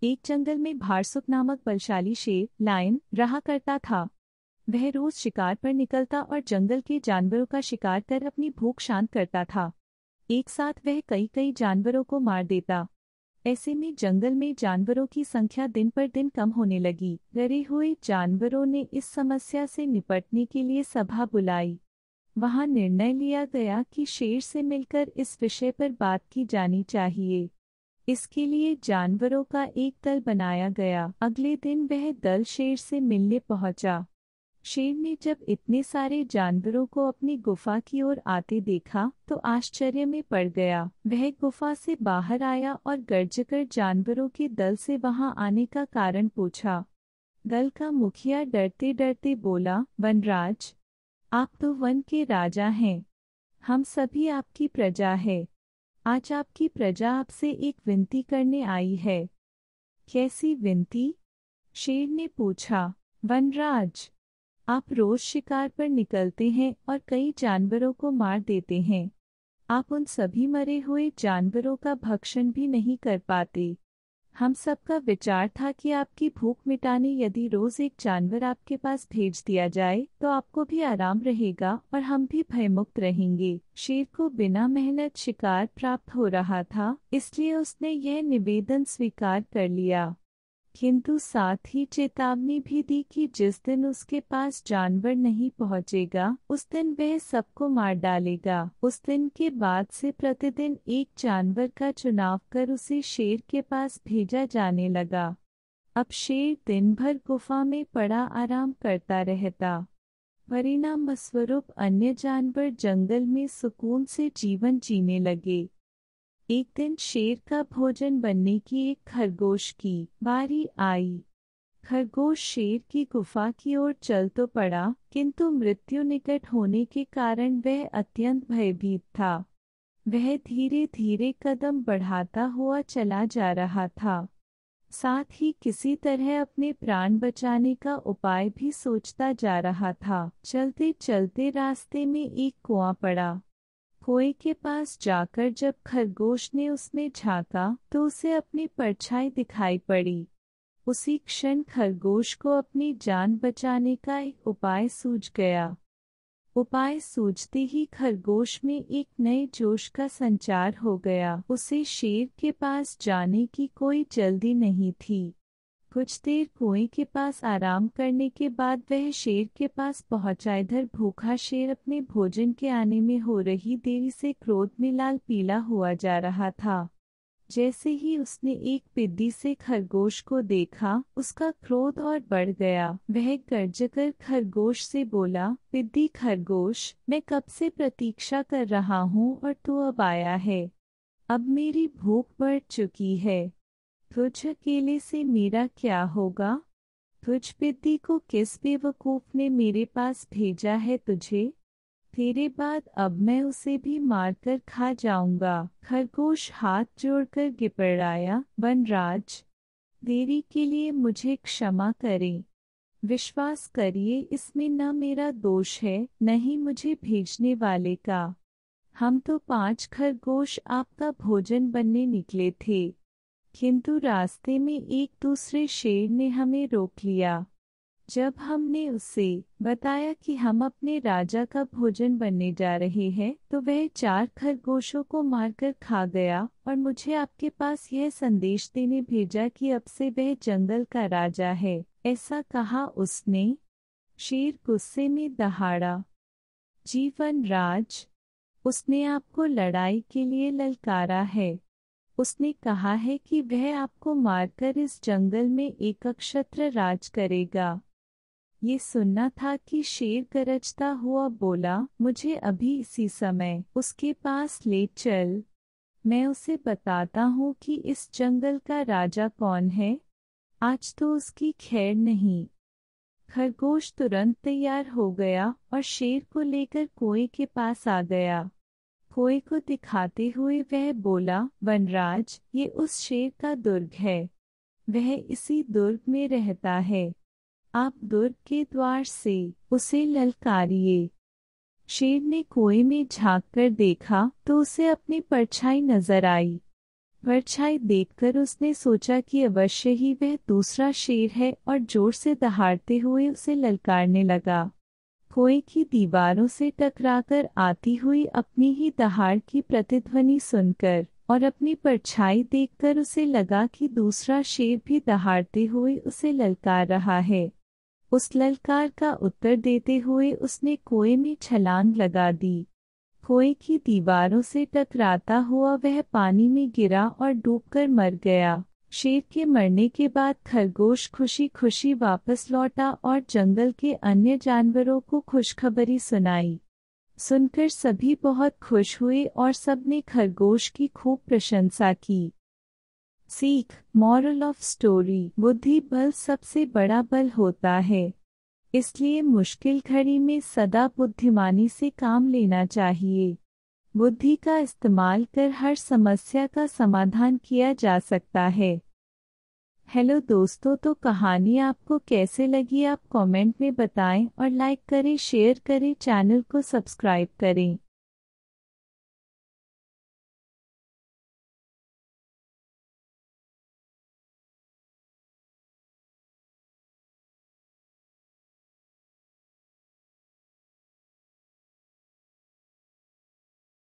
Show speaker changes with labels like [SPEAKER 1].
[SPEAKER 1] एक जंगल में भारसुक नामक बलशाली शेर लायन रहा करता था। वह रोज शिकार पर निकलता और जंगल के जानवरों का शिकार कर अपनी भूख शांत करता था। एक साथ वह कई कई जानवरों को मार देता। ऐसे में जंगल में जानवरों की संख्या दिन पर दिन कम होने लगी। डरे हुए जानवरों ने इस समस्या से निपटने के लिए सभा बुलाई। वहां निर्णय लिया गया कि शेर से मिलकर इस विषय पर बात की जानी चाहिए। इसके लिए जानवरों का एक दल बनाया गया। अगले दिन वह दल शेर से मिलने पहुंचा। शेर ने जब इतने सारे जानवरों को अपनी गुफा की ओर आते देखा तो आश्चर्य में पड़ गया। वह गुफा से बाहर आया और गर्जकर जानवरों के दल से वहां आने का कारण पूछा। दल का मुखिया डरते डरते बोला, वनराज, आप तो वन के राजा हैं। हम सभी आपकी प्रजा है। आज आपकी प्रजा आपसे एक विनती करने आई है। कैसी विनती? शेर ने पूछा। वनराज, आप रोज शिकार पर निकलते हैं और कई जानवरों को मार देते हैं। आप उन सभी मरे हुए जानवरों का भक्षण भी नहीं कर पाते। हम सबका विचार था कि आपकी भूख मिटाने यदि रोज एक जानवर आपके पास भेज दिया जाए तो आपको भी आराम रहेगा और हम भी भयमुक्त रहेंगे। शेर को बिना मेहनत शिकार प्राप्त हो रहा था, इसलिए उसने यह निवेदन स्वीकार कर लिया, किंतु साथ ही चेतावनी भी दी कि जिस दिन उसके पास जानवर नहीं पहुंचेगा उस दिन वह सबको मार डालेगा। उस दिन के बाद से प्रतिदिन एक जानवर का चुनाव कर उसे शेर के पास भेजा जाने लगा। अब शेर दिन भर गुफा में पड़ा आराम करता रहता। परिणामस्वरूप अन्य जानवर जंगल में सुकून से जीवन जीने लगे। एक दिन शेर का भोजन बनने की एक खरगोश की बारी आई। खरगोश शेर की गुफा की ओर चल तो पड़ा, किंतु मृत्यु निकट होने के कारण वह अत्यंत भयभीत था। वह धीरे धीरे कदम बढ़ाता हुआ चला जा रहा था। साथ ही किसी तरह अपने प्राण बचाने का उपाय भी सोचता जा रहा था। चलते चलते रास्ते में एक कुआं पड़ा। कुएं के पास जाकर जब खरगोश ने उसमें झांका तो उसे अपनी परछाई दिखाई पड़ी। उसी क्षण खरगोश को अपनी जान बचाने का एक उपाय सूझ गया। उपाय सूझते ही खरगोश में एक नए जोश का संचार हो गया। उसे शेर के पास जाने की कोई जल्दी नहीं थी। कुछ देर कुएं के पास आराम करने के बाद वह शेर के पास पहुंचा। इधर भूखा शेर अपने भोजन के आने में हो रही देरी से क्रोध में लाल पीला हुआ जा रहा था। जैसे ही उसने एक पिद्दी से खरगोश को देखा, उसका क्रोध और बढ़ गया। वह गर्जकर खरगोश से बोला, पिद्दी खरगोश, मैं कब से प्रतीक्षा कर रहा हूँ और तू अब आया है। अब मेरी भूख बढ़ चुकी है। तुझ अकेले से मेरा क्या होगा? तुझ पिद्दी को किस बेवकूफ ने मेरे पास भेजा है तुझे? तेरे बाद अब मैं उसे भी मारकर खा जाऊंगा। खरगोश हाथ जोड़कर गिड़गिड़ाया, वनराज, देरी के लिए मुझे क्षमा करें। विश्वास करिए, इसमें न मेरा दोष है न ही मुझे भेजने वाले का। हम तो 5 खरगोश आपका भोजन बनने निकले थे, किंतु रास्ते में एक दूसरे शेर ने हमें रोक लिया। जब हमने उसे बताया कि हम अपने राजा का भोजन बनने जा रहे हैं तो वह 4 खरगोशों को मारकर खा गया और मुझे आपके पास यह संदेश देने भेजा कि अब से वह जंगल का राजा है। ऐसा कहा उसने। शेर गुस्से में दहाड़ा, जीवन राज, उसने आपको लड़ाई के लिए ललकारा है। उसने कहा है कि वह आपको मारकर इस जंगल में एकछत्र राज करेगा। ये सुनना था कि शेर गरजता हुआ बोला, मुझे अभी इसी समय उसके पास ले चल। मैं उसे बताता हूँ कि इस जंगल का राजा कौन है। आज तो उसकी खैर नहीं। खरगोश तुरंत तैयार हो गया और शेर को लेकर कुएं के पास आ गया। कुएं को दिखाते हुए वह बोला, वनराज, ये उस शेर का दुर्ग है। वह इसी दुर्ग में रहता है। आप दुर्ग के द्वार से उसे ललकारिए। शेर ने कुएं में झांककर देखा तो उसे अपनी परछाई नजर आई। परछाई देखकर उसने सोचा कि अवश्य ही वह दूसरा शेर है और जोर से दहाड़ते हुए उसे ललकारने लगा। कुएं की दीवारों से टकराकर आती हुई अपनी ही दहाड़ की प्रतिध्वनि सुनकर और अपनी परछाई देखकर उसे लगा कि दूसरा शेर भी दहाड़ते हुए उसे ललकार रहा है। उस ललकार का उत्तर देते हुए उसने कुएं में छलांग लगा दी। कुएं की दीवारों से टकराता हुआ वह पानी में गिरा और डूबकर मर गया। शेर के मरने के बाद खरगोश खुशी खुशी वापस लौटा और जंगल के अन्य जानवरों को खुशखबरी सुनाई। सुनकर सभी बहुत खुश हुए और सबने खरगोश की खूब प्रशंसा की। सीख, मॉरल ऑफ स्टोरी, बुद्धि बल सबसे बड़ा बल होता है, इसलिए मुश्किल घड़ी में सदा बुद्धिमानी से काम लेना चाहिए। बुद्धि का इस्तेमाल कर हर समस्या का समाधान किया जा सकता है। हेलो दोस्तों, तो कहानी आपको कैसे लगी आप कमेंट में बताएं और लाइक करें, शेयर करें, चैनल को सब्सक्राइब करें।